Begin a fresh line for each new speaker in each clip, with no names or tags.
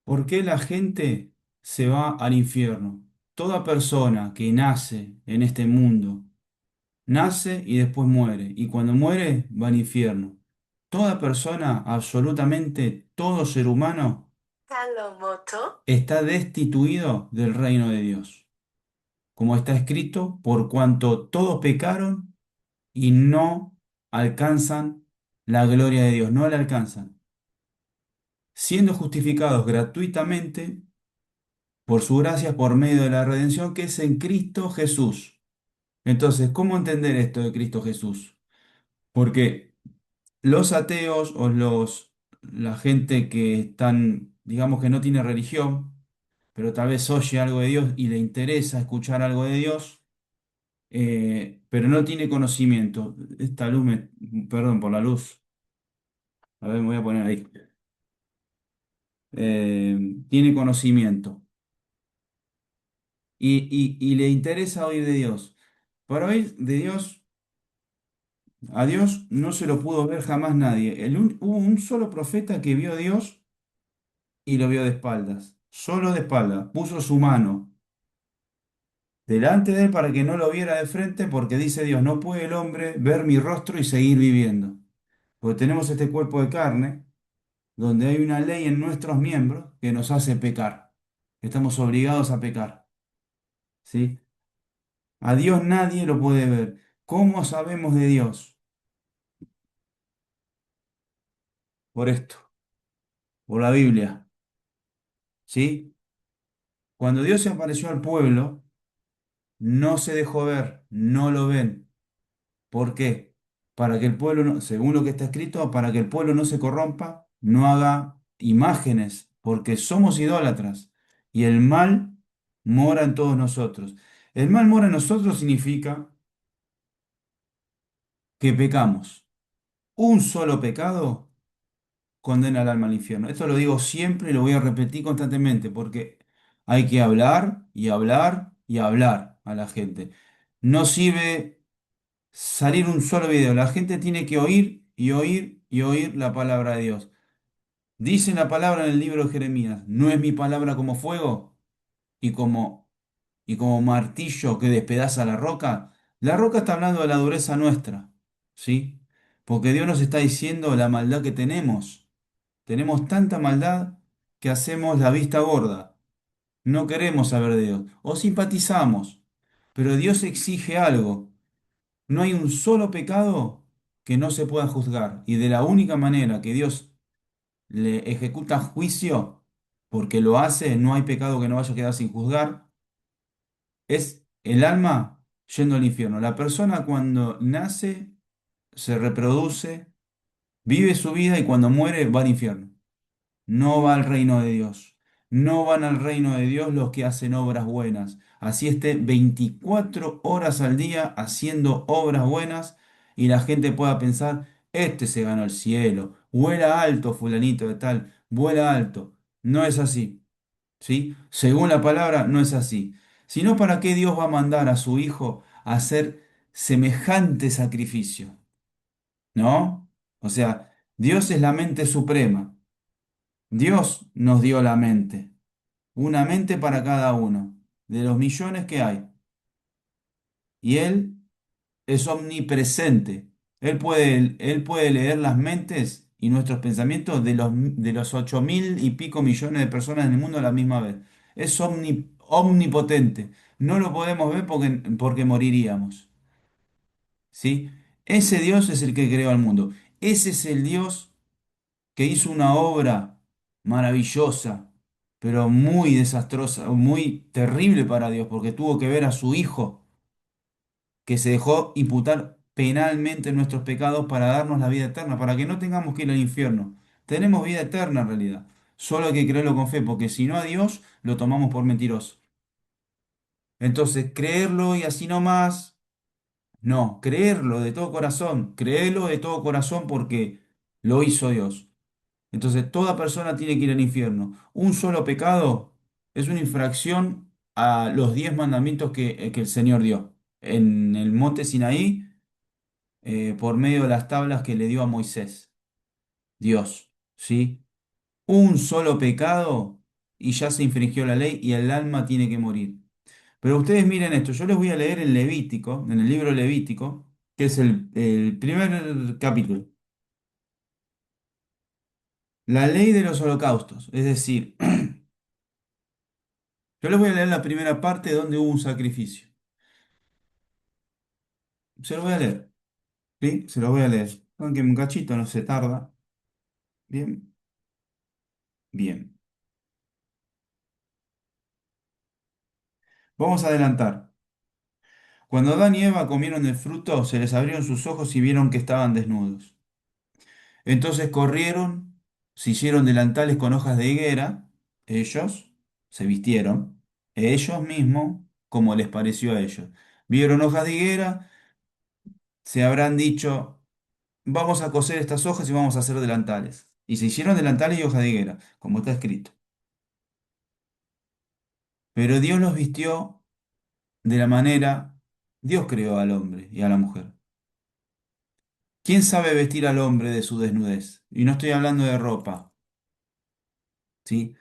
¿Por qué la gente se va al infierno? Toda persona que nace en este mundo, nace y después muere. Y cuando muere, va al infierno. Toda persona, absolutamente todo ser humano, está destituido del reino de Dios. Como está escrito, por cuanto todos pecaron y no alcanzan la gloria de Dios, no la alcanzan, siendo justificados gratuitamente por su gracia, por medio de la redención que es en Cristo Jesús. Entonces, ¿cómo entender esto de Cristo Jesús? Porque los ateos o la gente que están, digamos que no tiene religión, pero tal vez oye algo de Dios y le interesa escuchar algo de Dios, pero no tiene conocimiento. Esta luz perdón por la luz, a ver, me voy a poner ahí. Tiene conocimiento y le interesa oír de Dios. Para oír de Dios, a Dios no se lo pudo ver jamás nadie. Hubo un solo profeta que vio a Dios y lo vio de espaldas, solo de espaldas. Puso su mano delante de él para que no lo viera de frente, porque dice Dios, no puede el hombre ver mi rostro y seguir viviendo. Porque tenemos este cuerpo de carne, donde hay una ley en nuestros miembros que nos hace pecar. Estamos obligados a pecar, ¿sí? A Dios nadie lo puede ver. ¿Cómo sabemos de Dios? Por esto, por la Biblia, ¿sí? Cuando Dios se apareció al pueblo, no se dejó ver, no lo ven. ¿Por qué? Para que el pueblo, según lo que está escrito, para que el pueblo no se corrompa, no haga imágenes, porque somos idólatras y el mal mora en todos nosotros. El mal mora en nosotros significa que pecamos. Un solo pecado condena al alma al infierno. Esto lo digo siempre y lo voy a repetir constantemente, porque hay que hablar y hablar y hablar a la gente. No sirve salir un solo video. La gente tiene que oír y oír y oír la palabra de Dios. Dice la palabra en el libro de Jeremías, ¿no es mi palabra como fuego y como martillo que despedaza la roca? La roca está hablando de la dureza nuestra, ¿sí? Porque Dios nos está diciendo la maldad que tenemos. Tenemos tanta maldad que hacemos la vista gorda. No queremos saber de Dios. O simpatizamos. Pero Dios exige algo. No hay un solo pecado que no se pueda juzgar. Y de la única manera que Dios le ejecuta juicio, porque lo hace, no hay pecado que no vaya a quedar sin juzgar, es el alma yendo al infierno. La persona cuando nace, se reproduce, vive su vida y cuando muere va al infierno. No va al reino de Dios. No van al reino de Dios los que hacen obras buenas. Así esté 24 horas al día haciendo obras buenas y la gente pueda pensar, este se ganó el cielo, vuela alto fulanito de tal, vuela alto. No es así, ¿sí? Según la palabra, no es así. Sino, ¿para qué Dios va a mandar a su Hijo a hacer semejante sacrificio? ¿No? O sea, Dios es la mente suprema. Dios nos dio la mente, una mente para cada uno, de los millones que hay. Y Él es omnipresente. Él puede leer las mentes y nuestros pensamientos de los 8.000 y pico millones de personas en el mundo a la misma vez. Es omnipotente. No lo podemos ver porque moriríamos. ¿Sí? Ese Dios es el que creó al mundo. Ese es el Dios que hizo una obra maravillosa, pero muy desastrosa, muy terrible para Dios, porque tuvo que ver a su Hijo, que se dejó imputar penalmente nuestros pecados para darnos la vida eterna, para que no tengamos que ir al infierno. Tenemos vida eterna en realidad. Solo hay que creerlo con fe, porque si no a Dios lo tomamos por mentiroso. Entonces, creerlo y así nomás, no, creerlo de todo corazón, creerlo de todo corazón porque lo hizo Dios. Entonces, toda persona tiene que ir al infierno. Un solo pecado es una infracción a los 10 mandamientos que el Señor dio en el monte Sinaí, por medio de las tablas que le dio a Moisés, Dios, ¿sí? Un solo pecado. y ya se infringió la ley y el alma tiene que morir. Pero ustedes miren esto, yo les voy a leer en Levítico, en el libro Levítico, que es el primer capítulo, la ley de los holocaustos. Es decir, yo les voy a leer la primera parte donde hubo un sacrificio. Se lo voy a leer, ¿sí? Se lo voy a leer. Aunque un cachito no se tarda. Bien, bien. Vamos a adelantar. Cuando Adán y Eva comieron el fruto, se les abrieron sus ojos y vieron que estaban desnudos. Entonces corrieron, se hicieron delantales con hojas de higuera, ellos se vistieron, ellos mismos, como les pareció a ellos. Vieron hojas de higuera, se habrán dicho, vamos a coser estas hojas y vamos a hacer delantales. Y se hicieron delantales y hojas de higuera, como está escrito. Pero Dios los vistió de la manera, Dios creó al hombre y a la mujer. ¿Quién sabe vestir al hombre de su desnudez? Y no estoy hablando de ropa, ¿sí?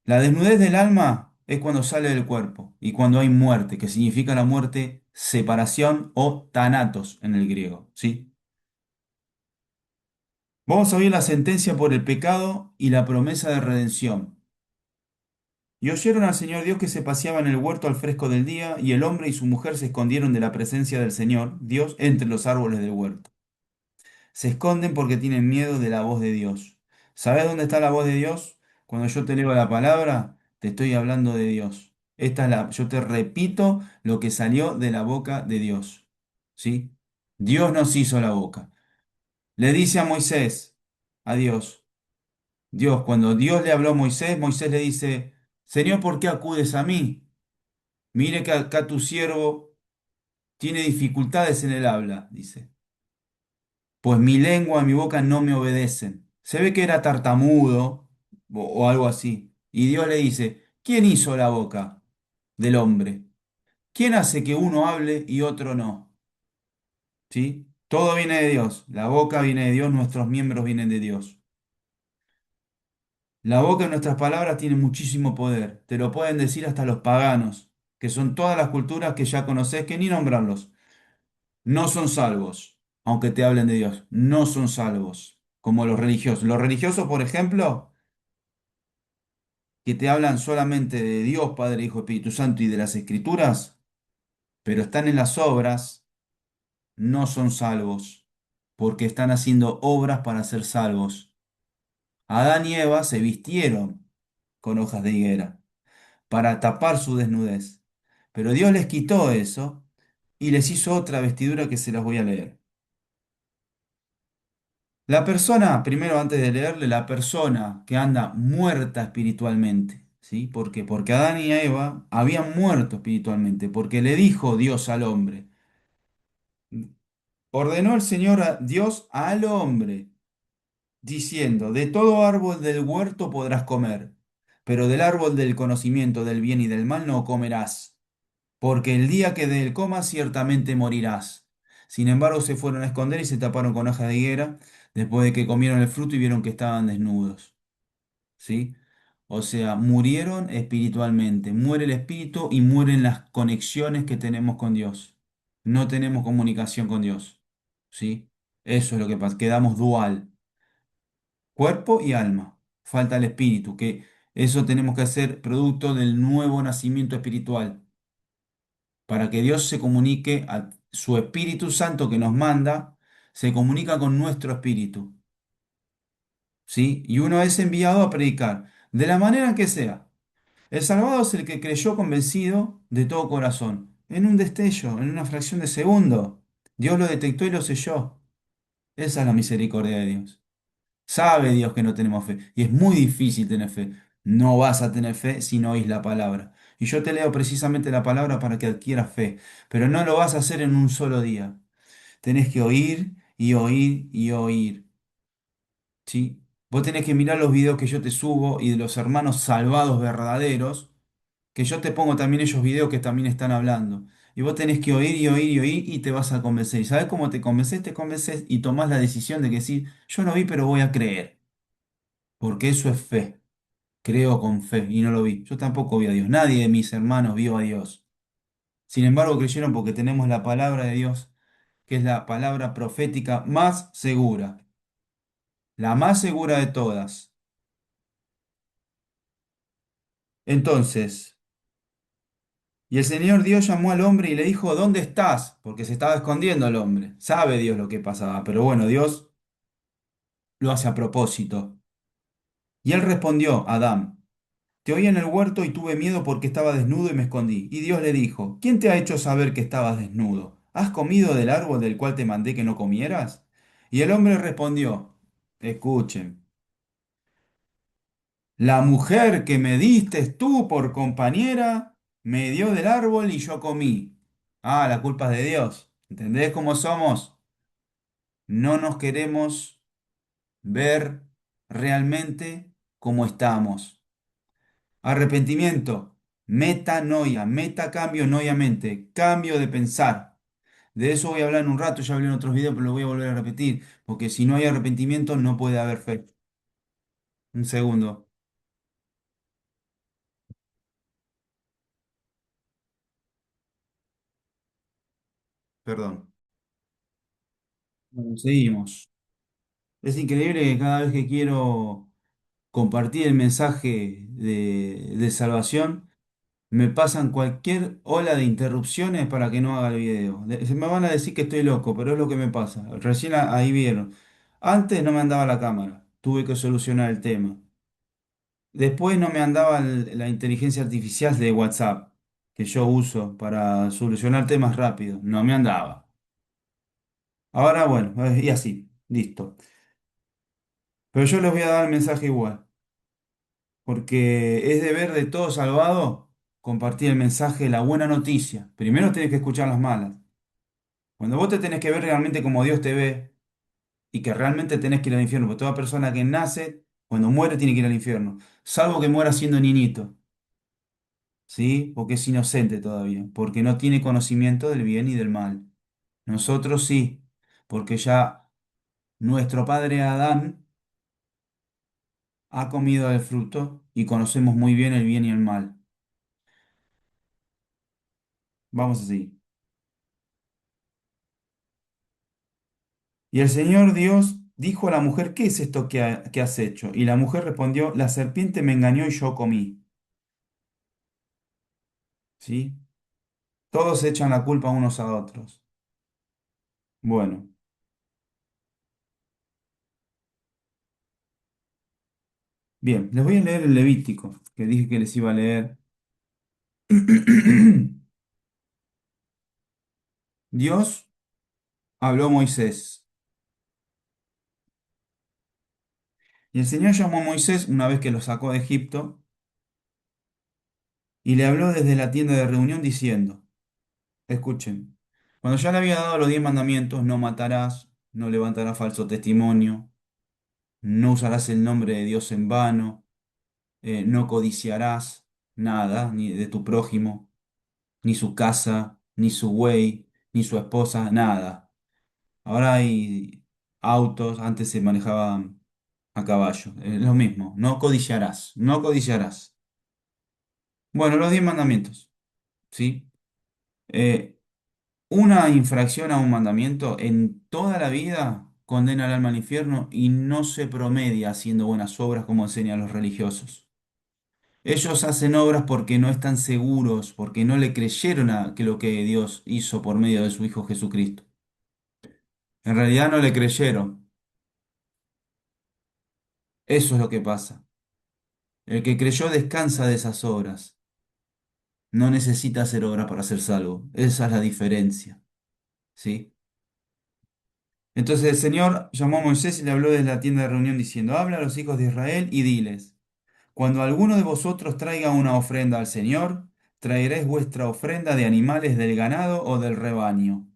La desnudez del alma es cuando sale del cuerpo y cuando hay muerte, que significa la muerte, separación o thanatos en el griego, ¿sí? Vamos a oír la sentencia por el pecado y la promesa de redención. Y oyeron al Señor Dios que se paseaba en el huerto al fresco del día, y el hombre y su mujer se escondieron de la presencia del Señor Dios entre los árboles del huerto. Se esconden porque tienen miedo de la voz de Dios. ¿Sabes dónde está la voz de Dios? Cuando yo te leo la palabra, te estoy hablando de Dios. Yo te repito lo que salió de la boca de Dios. ¿Sí? Dios nos hizo la boca. Le dice a Moisés, a Dios, cuando Dios le habló a Moisés, Moisés le dice, Señor, ¿por qué acudes a mí? Mire que acá tu siervo tiene dificultades en el habla, dice. Pues mi lengua y mi boca no me obedecen. Se ve que era tartamudo o algo así. Y Dios le dice, ¿quién hizo la boca del hombre? ¿Quién hace que uno hable y otro no? ¿Sí? Todo viene de Dios. La boca viene de Dios, nuestros miembros vienen de Dios. La boca en nuestras palabras tiene muchísimo poder. Te lo pueden decir hasta los paganos, que son todas las culturas que ya conoces, que ni nombrarlos. No son salvos, aunque te hablen de Dios. No son salvos, como los religiosos. Los religiosos, por ejemplo, que te hablan solamente de Dios, Padre, Hijo, Espíritu Santo y de las Escrituras, pero están en las obras, no son salvos, porque están haciendo obras para ser salvos. Adán y Eva se vistieron con hojas de higuera para tapar su desnudez, pero Dios les quitó eso y les hizo otra vestidura que se las voy a leer. La persona, primero antes de leerle, la persona que anda muerta espiritualmente, ¿sí? ¿Por qué? Porque Adán y Eva habían muerto espiritualmente, porque le dijo Dios al hombre, ordenó el Señor Dios al hombre, diciendo, de todo árbol del huerto podrás comer, pero del árbol del conocimiento del bien y del mal no comerás, porque el día que de él comas ciertamente morirás. Sin embargo, se fueron a esconder y se taparon con hojas de higuera después de que comieron el fruto y vieron que estaban desnudos. ¿Sí? O sea, murieron espiritualmente. Muere el espíritu y mueren las conexiones que tenemos con Dios. No tenemos comunicación con Dios. ¿Sí? Eso es lo que pasa. Quedamos dual, cuerpo y alma. Falta el espíritu, que eso tenemos que hacer producto del nuevo nacimiento espiritual para que Dios se comunique a su Espíritu Santo que nos manda, se comunica con nuestro espíritu, ¿sí? Y uno es enviado a predicar, de la manera que sea. El salvado es el que creyó convencido de todo corazón, en un destello, en una fracción de segundo. Dios lo detectó y lo selló. Esa es la misericordia de Dios. Sabe Dios que no tenemos fe, y es muy difícil tener fe. No vas a tener fe si no oís la palabra. Y yo te leo precisamente la palabra para que adquieras fe, pero no lo vas a hacer en un solo día. Tenés que oír y oír y oír, ¿sí? Vos tenés que mirar los videos que yo te subo y de los hermanos salvados verdaderos, que yo te pongo también ellos videos que también están hablando. Y vos tenés que oír y oír y oír y te vas a convencer. ¿Y sabés cómo te convences? Te convences y tomás la decisión de que sí, yo no vi, pero voy a creer, porque eso es fe. creo con fe y no lo vi. Yo tampoco vi a Dios. Nadie de mis hermanos vio a Dios. Sin embargo, creyeron porque tenemos la palabra de Dios, que es la palabra profética más segura, la más segura de todas. Entonces, y el Señor Dios llamó al hombre y le dijo, ¿dónde estás? Porque se estaba escondiendo el hombre. Sabe Dios lo que pasaba, pero bueno, Dios lo hace a propósito. Y él respondió, Adán, te oí en el huerto y tuve miedo porque estaba desnudo y me escondí. Y Dios le dijo, ¿quién te ha hecho saber que estabas desnudo? ¿Has comido del árbol del cual te mandé que no comieras? Y el hombre respondió, escuchen, la mujer que me diste tú por compañera me dio del árbol y yo comí. Ah, la culpa es de Dios. ¿Entendés cómo somos? No nos queremos ver realmente como estamos. Arrepentimiento, metanoia, metacambio, noia mente, cambio de pensar. De eso voy a hablar en un rato, ya hablé en otros videos, pero lo voy a volver a repetir, porque si no hay arrepentimiento no puede haber fe. Un segundo, perdón. Bueno, seguimos. Es increíble que cada vez que quiero compartir el mensaje de salvación, me pasan cualquier ola de interrupciones para que no haga el video. Se me van a decir que estoy loco, pero es lo que me pasa. Recién ahí vieron. Antes no me andaba la cámara, tuve que solucionar el tema. Después no me andaba la inteligencia artificial de WhatsApp, que yo uso para solucionar temas rápido. No me andaba. Ahora bueno, y así, listo. Pero yo les voy a dar el mensaje igual, porque es deber de todo salvado compartir el mensaje, la buena noticia. Primero tenés que escuchar las malas. Cuando vos te tenés que ver realmente como Dios te ve y que realmente tenés que ir al infierno, porque toda persona que nace, cuando muere, tiene que ir al infierno, salvo que muera siendo niñito, ¿sí? Porque es inocente todavía, porque no tiene conocimiento del bien y del mal. Nosotros sí, porque ya nuestro padre Adán ha comido del fruto y conocemos muy bien y el mal. Vamos así. Y el Señor Dios dijo a la mujer, ¿qué es esto que has hecho? Y la mujer respondió, la serpiente me engañó y yo comí. ¿Sí? Todos se echan la culpa unos a otros. Bueno, bien, les voy a leer el Levítico, que dije que les iba a leer. Dios habló a Moisés. Y el Señor llamó a Moisés una vez que lo sacó de Egipto y le habló desde la tienda de reunión diciendo, escuchen, cuando ya le había dado los 10 mandamientos, no matarás, no levantarás falso testimonio, no usarás el nombre de Dios en vano, no codiciarás nada, ni de tu prójimo, ni su casa, ni su buey, ni su esposa, nada. Ahora hay autos, antes se manejaban a caballo, es lo mismo, no codiciarás, no codiciarás. Bueno, los 10 mandamientos, ¿sí? Eh, una infracción a un mandamiento en toda la vida condena al alma al infierno y no se promedia haciendo buenas obras como enseñan los religiosos. Ellos hacen obras porque no están seguros, porque no le creyeron a que lo que Dios hizo por medio de su Hijo Jesucristo. En realidad no le creyeron. Eso es lo que pasa. El que creyó descansa de esas obras. No necesita hacer obras para ser salvo. Esa es la diferencia. ¿Sí? Entonces el Señor llamó a Moisés y le habló desde la tienda de reunión diciendo, habla a los hijos de Israel y diles, cuando alguno de vosotros traiga una ofrenda al Señor, traeréis vuestra ofrenda de animales del ganado o del rebaño.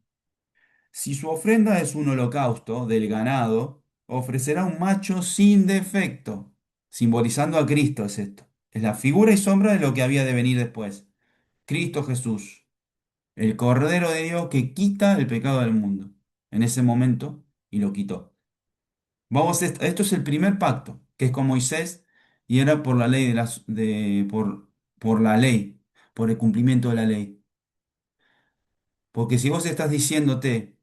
Si su ofrenda es un holocausto del ganado, ofrecerá un macho sin defecto, simbolizando a Cristo es esto. Es la figura y sombra de lo que había de venir después. Cristo Jesús, el Cordero de Dios que quita el pecado del mundo. En ese momento, y lo quitó. Esto es el primer pacto, que es con Moisés, Y era por la ley por la ley, por el cumplimiento de la ley. Porque si vos estás diciéndote,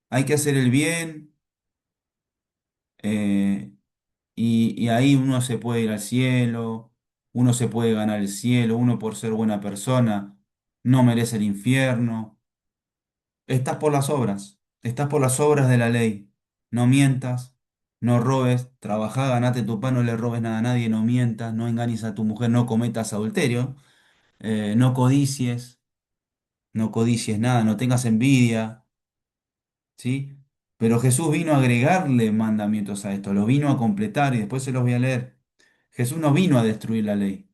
hay que hacer el bien, eh, y ahí uno se puede ir al cielo, uno se puede ganar el cielo, uno por ser buena persona no merece el infierno. Estás por las obras de la ley. No mientas, no robes, trabajá, ganate tu pan, no le robes nada a nadie, no mientas, no engañes a tu mujer, no cometas adulterio, no codicies, no codicies nada, no tengas envidia, ¿sí? Pero Jesús vino a agregarle mandamientos a esto, lo vino a completar y después se los voy a leer. Jesús no vino a destruir la ley,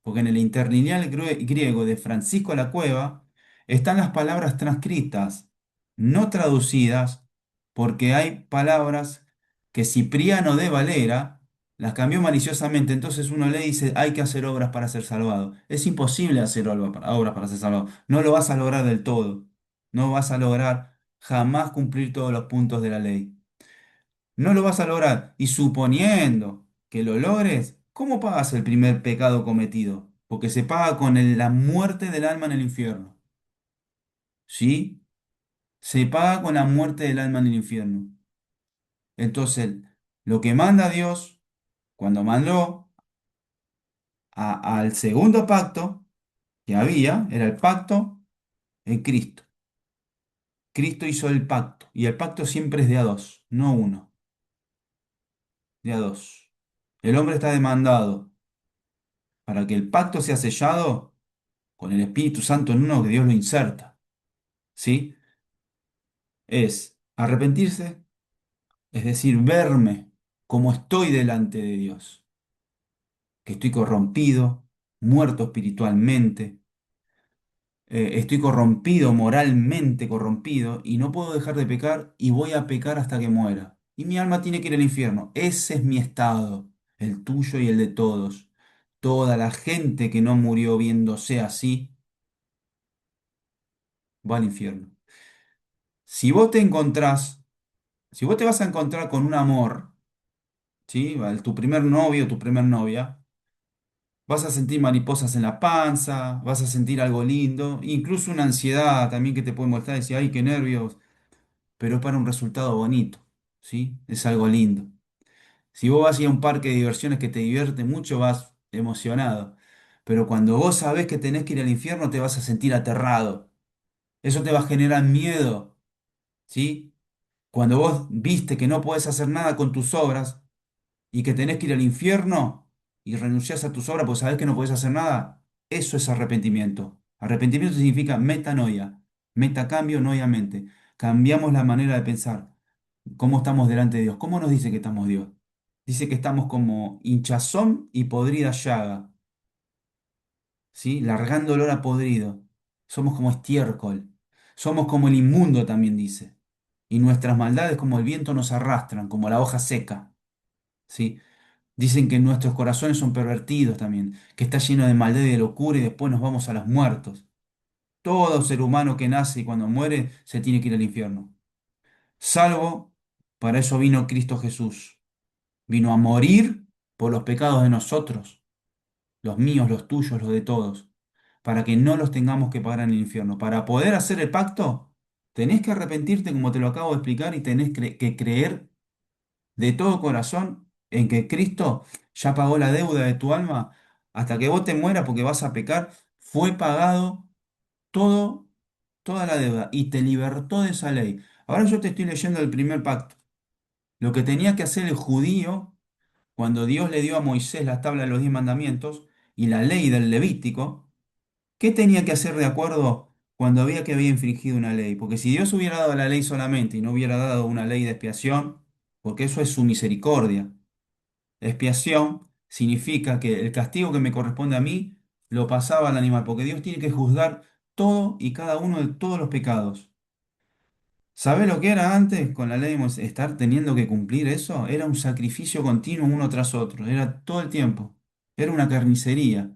porque en el interlineal griego de Francisco de la Cueva están las palabras transcritas, no traducidas, porque hay palabras que Cipriano de Valera las cambió maliciosamente. Entonces uno lee y dice, hay que hacer obras para ser salvado. Es imposible hacer obras para ser salvado. No lo vas a lograr del todo. No vas a lograr jamás cumplir todos los puntos de la ley. No lo vas a lograr. Y suponiendo que lo logres, ¿cómo pagas el primer pecado cometido? Porque se paga con la muerte del alma en el infierno. ¿Sí? Se paga con la muerte del alma en el infierno. Entonces, lo que manda Dios, cuando mandó al segundo pacto que había, era el pacto en Cristo. Cristo hizo el pacto. Y el pacto siempre es de a dos, no uno, de a dos. El hombre está demandado para que el pacto sea sellado con el Espíritu Santo en uno que Dios lo inserta, ¿sí? Es arrepentirse, es decir, verme como estoy delante de Dios, que estoy corrompido, muerto espiritualmente, estoy corrompido, moralmente corrompido, y no puedo dejar de pecar y voy a pecar hasta que muera. Y mi alma tiene que ir al infierno. Ese es mi estado, el tuyo y el de todos. Toda la gente que no murió viéndose así va al infierno. Si vos te encontrás, si vos te vas a encontrar con un amor, ¿sí? Tu primer novio, tu primer novia, vas a sentir mariposas en la panza, vas a sentir algo lindo, incluso una ansiedad también que te puede molestar, decir, ay, qué nervios, pero es para un resultado bonito, ¿sí? Es algo lindo. Si vos vas a ir a un parque de diversiones que te divierte mucho, vas emocionado, pero cuando vos sabés que tenés que ir al infierno, te vas a sentir aterrado. Eso te va a generar miedo, ¿sí? Cuando vos viste que no podés hacer nada con tus obras, y que tenés que ir al infierno y renunciás a tus obras porque sabés que no podés hacer nada, eso es arrepentimiento. Arrepentimiento significa metanoia, metacambio, noia mente. Cambiamos la manera de pensar. ¿Cómo estamos delante de Dios? ¿Cómo nos dice que estamos Dios? Dice que estamos como hinchazón y podrida llaga, ¿sí? Largando olor a podrido. Somos como estiércol. Somos como el inmundo, también dice. Y nuestras maldades como el viento nos arrastran, como la hoja seca, ¿sí? Dicen que nuestros corazones son pervertidos también, que está lleno de maldad y de locura y después nos vamos a los muertos. Todo ser humano que nace y cuando muere se tiene que ir al infierno. Salvo, para eso vino Cristo Jesús. Vino a morir por los pecados de nosotros, los míos, los tuyos, los de todos, para que no los tengamos que pagar en el infierno. Para poder hacer el pacto, tenés que arrepentirte como te lo acabo de explicar y tenés que creer de todo corazón en que Cristo ya pagó la deuda de tu alma hasta que vos te mueras porque vas a pecar, fue pagado todo, toda la deuda y te libertó de esa ley. Ahora yo te estoy leyendo el primer pacto. Lo que tenía que hacer el judío cuando Dios le dio a Moisés la tabla de los 10 mandamientos y la ley del Levítico, ¿qué tenía que hacer de acuerdo cuando había infringido una ley? Porque si Dios hubiera dado la ley solamente y no hubiera dado una ley de expiación, porque eso es su misericordia. Expiación significa que el castigo que me corresponde a mí lo pasaba al animal, porque Dios tiene que juzgar todo y cada uno de todos los pecados. ¿Sabés lo que era antes con la ley de Moisés? Estar teniendo que cumplir eso? Era un sacrificio continuo uno tras otro, era todo el tiempo. Era una carnicería,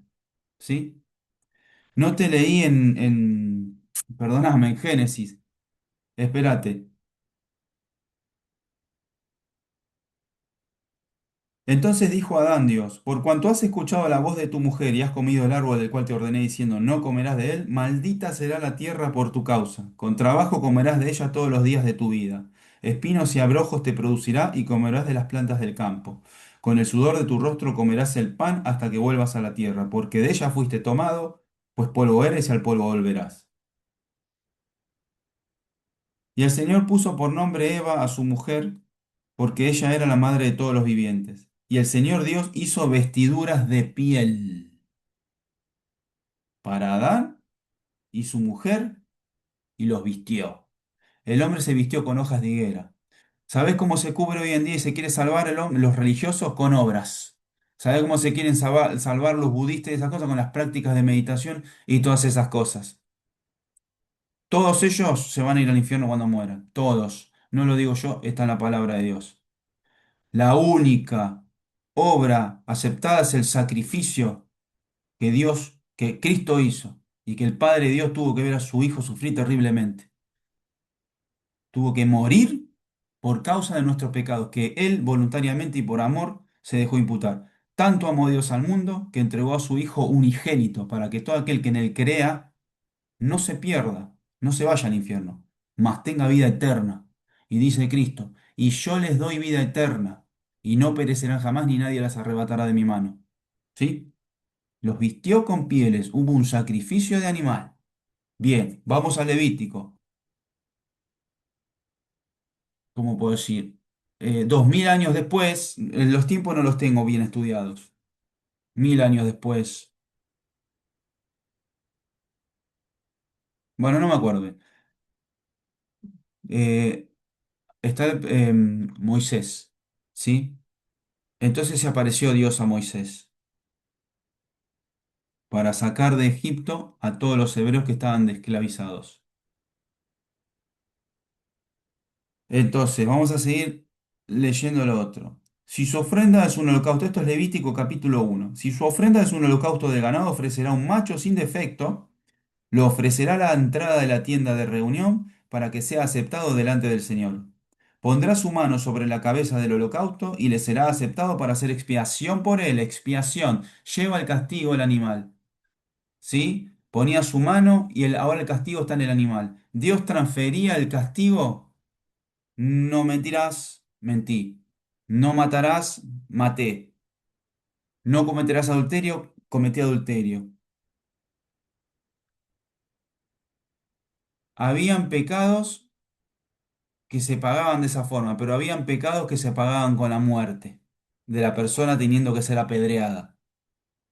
¿sí? No te leí perdóname, en Génesis. Espérate. Entonces dijo Adán Dios, por cuanto has escuchado la voz de tu mujer y has comido el árbol del cual te ordené diciendo, no comerás de él, maldita será la tierra por tu causa. Con trabajo comerás de ella todos los días de tu vida. Espinos y abrojos te producirá y comerás de las plantas del campo. Con el sudor de tu rostro comerás el pan hasta que vuelvas a la tierra, porque de ella fuiste tomado, pues polvo eres y al polvo volverás. Y el Señor puso por nombre Eva a su mujer, porque ella era la madre de todos los vivientes. Y el Señor Dios hizo vestiduras de piel para Adán y su mujer y los vistió. El hombre se vistió con hojas de higuera. ¿Sabés cómo se cubre hoy en día y se quiere salvar los religiosos? Con obras. ¿Sabés cómo se quieren salvar los budistas y esas cosas? Con las prácticas de meditación y todas esas cosas. Todos ellos se van a ir al infierno cuando mueran. Todos. No lo digo yo, está en la palabra de Dios. La única obra aceptada es el sacrificio que Dios, que Cristo hizo y que el Padre Dios tuvo que ver a su Hijo sufrir terriblemente. Tuvo que morir por causa de nuestros pecados, que Él voluntariamente y por amor se dejó imputar. Tanto amó Dios al mundo que entregó a su Hijo unigénito para que todo aquel que en Él crea no se pierda, no se vaya al infierno, mas tenga vida eterna. Y dice Cristo, y yo les doy vida eterna, y no perecerán jamás ni nadie las arrebatará de mi mano. ¿Sí? Los vistió con pieles, hubo un sacrificio de animal. Bien, vamos al Levítico. ¿Cómo puedo decir? 2000 años después, los tiempos no los tengo bien estudiados. 1000 años después. Bueno, no me acuerdo bien. Eh, está Moisés, ¿sí? Entonces se apareció Dios a Moisés para sacar de Egipto a todos los hebreos que estaban esclavizados. Entonces, vamos a seguir leyendo lo otro. Si su ofrenda es un holocausto, esto es Levítico capítulo 1. Si su ofrenda es un holocausto de ganado, ofrecerá un macho sin defecto, lo ofrecerá a la entrada de la tienda de reunión para que sea aceptado delante del Señor. Pondrá su mano sobre la cabeza del holocausto y le será aceptado para hacer expiación por él. Expiación. Lleva el castigo el animal. ¿Sí? Ponía su mano y ahora el castigo está en el animal. Dios transfería el castigo. No mentirás, mentí. No matarás, maté. No cometerás adulterio, cometí adulterio. Habían pecados que se pagaban de esa forma, pero habían pecados que se pagaban con la muerte de la persona teniendo que ser apedreada.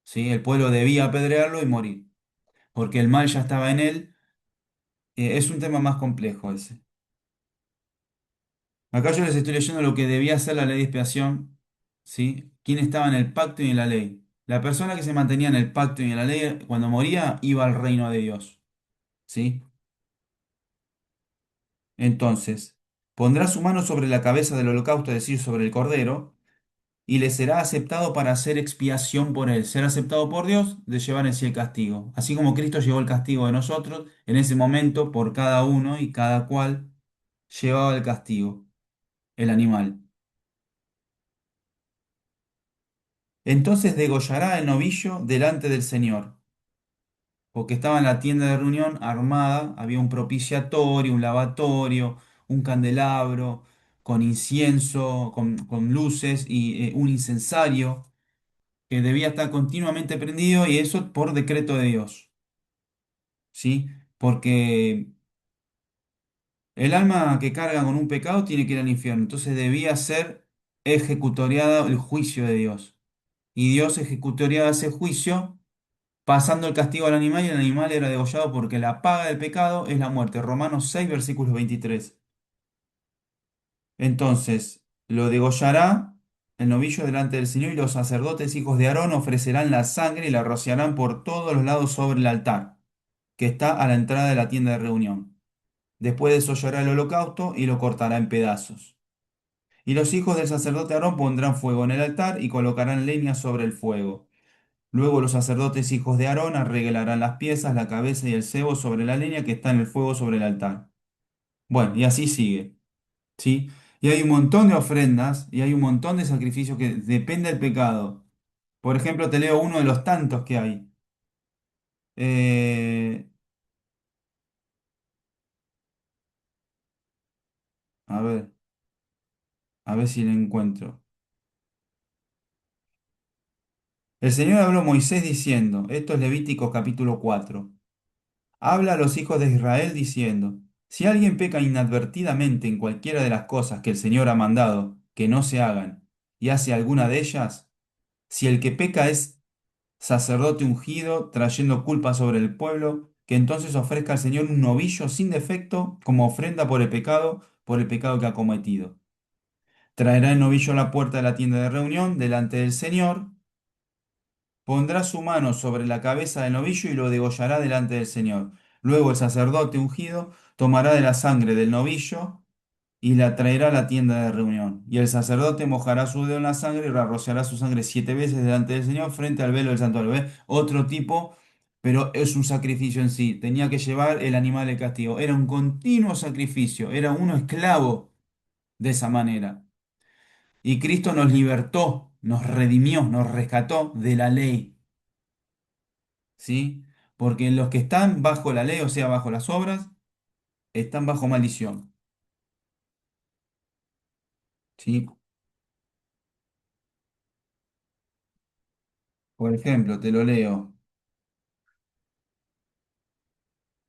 ¿Sí? El pueblo debía apedrearlo y morir, porque el mal ya estaba en él. Es un tema más complejo ese. Acá yo les estoy leyendo lo que debía ser la ley de expiación, ¿sí? ¿Quién estaba en el pacto y en la ley? La persona que se mantenía en el pacto y en la ley, cuando moría, iba al reino de Dios, ¿sí? Entonces, pondrá su mano sobre la cabeza del holocausto, es decir, sobre el cordero, y le será aceptado para hacer expiación por él. Ser aceptado por Dios de llevar en sí el castigo. Así como Cristo llevó el castigo de nosotros, en ese momento, por cada uno y cada cual llevaba el castigo, el animal. Entonces degollará el novillo delante del Señor, porque estaba en la tienda de reunión armada, había un propiciatorio, un lavatorio, un candelabro, con incienso, con luces y un incensario que debía estar continuamente prendido y eso por decreto de Dios, ¿sí? Porque el alma que carga con un pecado tiene que ir al infierno, entonces debía ser ejecutoriada el juicio de Dios. Y Dios ejecutoriaba ese juicio pasando el castigo al animal y el animal era degollado porque la paga del pecado es la muerte. Romanos 6, versículos 23. Entonces, lo degollará el novillo delante del Señor y los sacerdotes hijos de Aarón ofrecerán la sangre y la rociarán por todos los lados sobre el altar, que está a la entrada de la tienda de reunión. Después desollará el holocausto y lo cortará en pedazos. Y los hijos del sacerdote Aarón pondrán fuego en el altar y colocarán leña sobre el fuego. Luego los sacerdotes hijos de Aarón arreglarán las piezas, la cabeza y el cebo sobre la leña que está en el fuego sobre el altar. Bueno, y así sigue, ¿sí? Y hay un montón de ofrendas y hay un montón de sacrificios que depende del pecado. Por ejemplo, te leo uno de los tantos que hay. Eh, a ver, a ver si lo encuentro. El Señor habló a Moisés diciendo, esto es Levítico capítulo 4. Habla a los hijos de Israel diciendo, si alguien peca inadvertidamente en cualquiera de las cosas que el Señor ha mandado que no se hagan y hace alguna de ellas, si el que peca es sacerdote ungido trayendo culpa sobre el pueblo, que entonces ofrezca al Señor un novillo sin defecto como ofrenda por el pecado que ha cometido. Traerá el novillo a la puerta de la tienda de reunión delante del Señor, pondrá su mano sobre la cabeza del novillo y lo degollará delante del Señor. Luego el sacerdote ungido tomará de la sangre del novillo y la traerá a la tienda de reunión. Y el sacerdote mojará su dedo en la sangre y rociará su sangre 7 veces delante del Señor frente al velo del santuario. ¿Ves? Otro tipo, pero es un sacrificio en sí. Tenía que llevar el animal de castigo. Era un continuo sacrificio. Era uno esclavo de esa manera. Y Cristo nos libertó, nos redimió, nos rescató de la ley. ¿Sí? Porque los que están bajo la ley, o sea, bajo las obras, están bajo maldición. ¿Sí? Por ejemplo, te lo leo.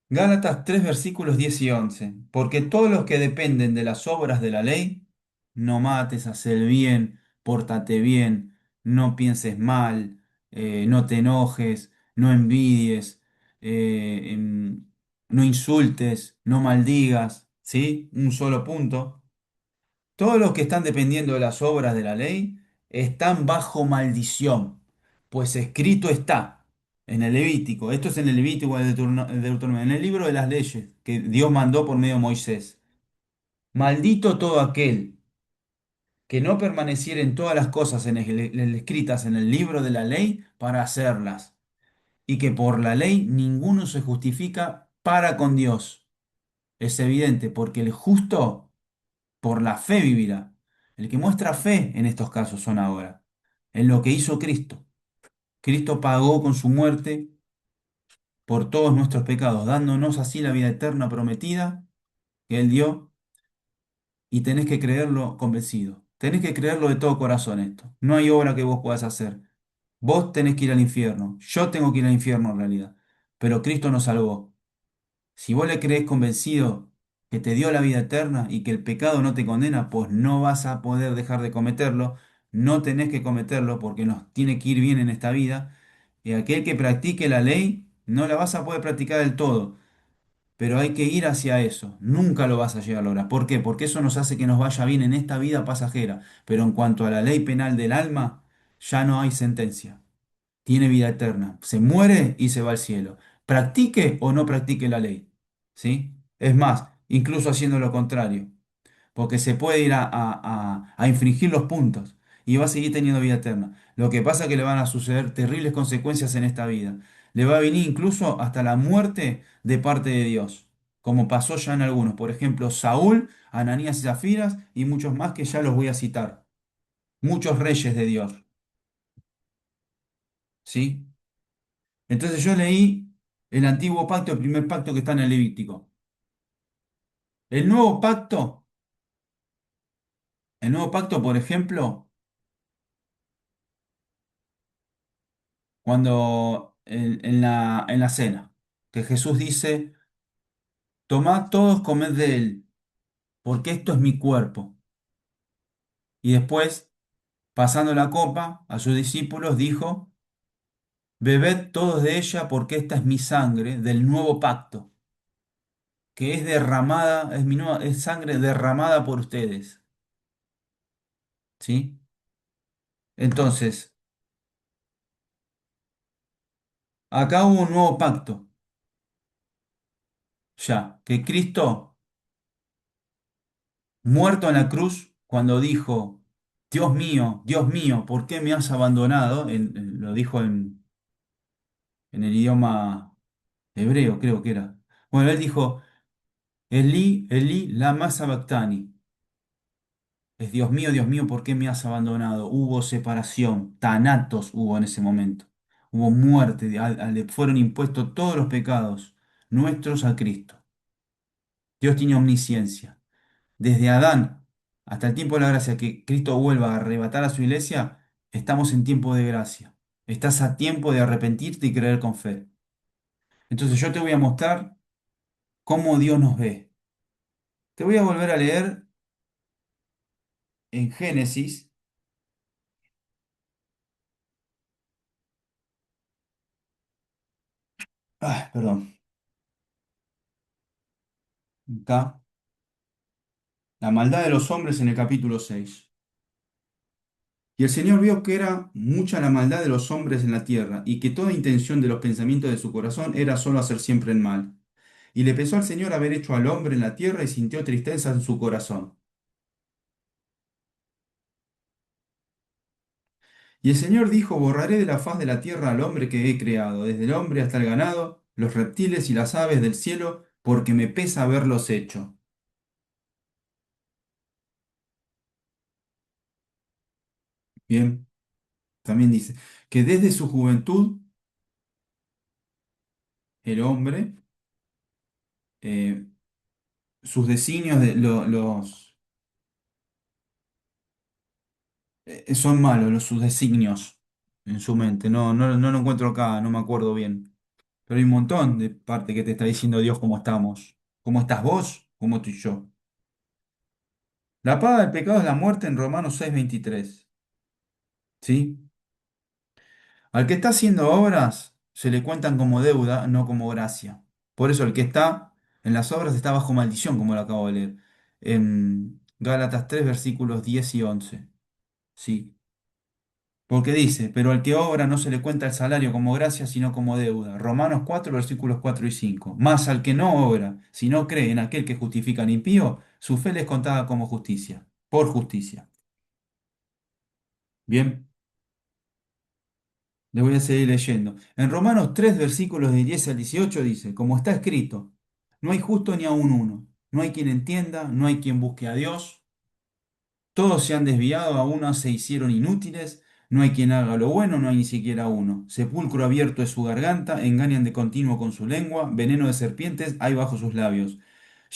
Gálatas 3 versículos 10 y 11. Porque todos los que dependen de las obras de la ley, no mates, haz el bien, pórtate bien, no pienses mal, no te enojes, no envidies, no insultes, no maldigas, ¿sí? Un solo punto. Todos los que están dependiendo de las obras de la ley están bajo maldición, pues escrito está en el Levítico, esto es en el Levítico, en el Deuteronomio, en el libro de las leyes que Dios mandó por medio de Moisés. Maldito todo aquel que no permaneciera en todas las cosas escritas en el libro de la ley para hacerlas, y que por la ley ninguno se justifica para con Dios. Es evidente, porque el justo por la fe vivirá. El que muestra fe en estos casos son ahora, en lo que hizo Cristo. Cristo pagó con su muerte por todos nuestros pecados, dándonos así la vida eterna prometida que Él dio, y tenés que creerlo convencido. Tenés que creerlo de todo corazón esto. No hay obra que vos puedas hacer. Vos tenés que ir al infierno. Yo tengo que ir al infierno en realidad. Pero Cristo nos salvó. Si vos le creés convencido que te dio la vida eterna y que el pecado no te condena, pues no vas a poder dejar de cometerlo, no tenés que cometerlo porque nos tiene que ir bien en esta vida. Y aquel que practique la ley, no la vas a poder practicar del todo, pero hay que ir hacia eso. Nunca lo vas a llegar a lograr. ¿Por qué? Porque eso nos hace que nos vaya bien en esta vida pasajera. Pero en cuanto a la ley penal del alma, ya no hay sentencia, tiene vida eterna. Se muere y se va al cielo. Practique o no practique la ley. ¿Sí? Es más, incluso haciendo lo contrario. Porque se puede ir a infringir los puntos y va a seguir teniendo vida eterna. Lo que pasa es que le van a suceder terribles consecuencias en esta vida. Le va a venir incluso hasta la muerte de parte de Dios, como pasó ya en algunos. Por ejemplo, Saúl, Ananías y Zafiras y muchos más que ya los voy a citar. Muchos reyes de Dios. ¿Sí? Entonces yo leí el antiguo pacto, el primer pacto que está en el Levítico. El nuevo pacto, el nuevo pacto, por ejemplo, cuando en la cena, que Jesús dice, tomad todos, comed de él, porque esto es mi cuerpo. Y después, pasando la copa a sus discípulos, dijo, bebed todos de ella, porque esta es mi sangre del nuevo pacto, que es derramada, es sangre derramada por ustedes. ¿Sí? Entonces, acá hubo un nuevo pacto, ya, que Cristo, muerto en la cruz, cuando dijo, Dios mío, ¿por qué me has abandonado? Lo dijo en el idioma hebreo, creo que era. Bueno, él dijo, Elí, Elí, lama sabactani, Es Dios mío, ¿por qué me has abandonado? Hubo separación, tanatos hubo en ese momento. Hubo muerte, le fueron impuestos todos los pecados nuestros a Cristo. Dios tiene omnisciencia. Desde Adán hasta el tiempo de la gracia, que Cristo vuelva a arrebatar a su iglesia, estamos en tiempo de gracia. Estás a tiempo de arrepentirte y creer con fe. Entonces yo te voy a mostrar cómo Dios nos ve. Te voy a volver a leer en Génesis. Perdón. Acá. La maldad de los hombres en el capítulo 6. Y el Señor vio que era mucha la maldad de los hombres en la tierra, y que toda intención de los pensamientos de su corazón era solo hacer siempre el mal. Y le pesó al Señor haber hecho al hombre en la tierra y sintió tristeza en su corazón. Y el Señor dijo, borraré de la faz de la tierra al hombre que he creado, desde el hombre hasta el ganado, los reptiles y las aves del cielo, porque me pesa haberlos hecho. Bien, también dice que desde su juventud el hombre, eh, sus designios, son malos, sus designios en su mente. No lo encuentro acá, no me acuerdo bien. Pero hay un montón de parte que te está diciendo Dios cómo estamos. ¿Cómo estás vos? ¿Cómo estoy yo? La paga del pecado es la muerte en Romanos 6:23. ¿Sí? Al que está haciendo obras se le cuentan como deuda, no como gracia. Por eso el que está en las obras está bajo maldición, como lo acabo de leer. En Gálatas 3 versículos 10 y 11. Sí. Porque dice, pero al que obra no se le cuenta el salario como gracia, sino como deuda. Romanos 4 versículos 4 y 5. Más al que no obra, si no cree en aquel que justifica al impío, su fe le es contada como justicia, por justicia. Bien. Le voy a seguir leyendo. En Romanos 3, versículos de 10 al 18 dice, como está escrito, no hay justo ni aun uno, no hay quien entienda, no hay quien busque a Dios, todos se han desviado, a uno se hicieron inútiles, no hay quien haga lo bueno, no hay ni siquiera uno. Sepulcro abierto es su garganta, engañan de continuo con su lengua, veneno de serpientes hay bajo sus labios.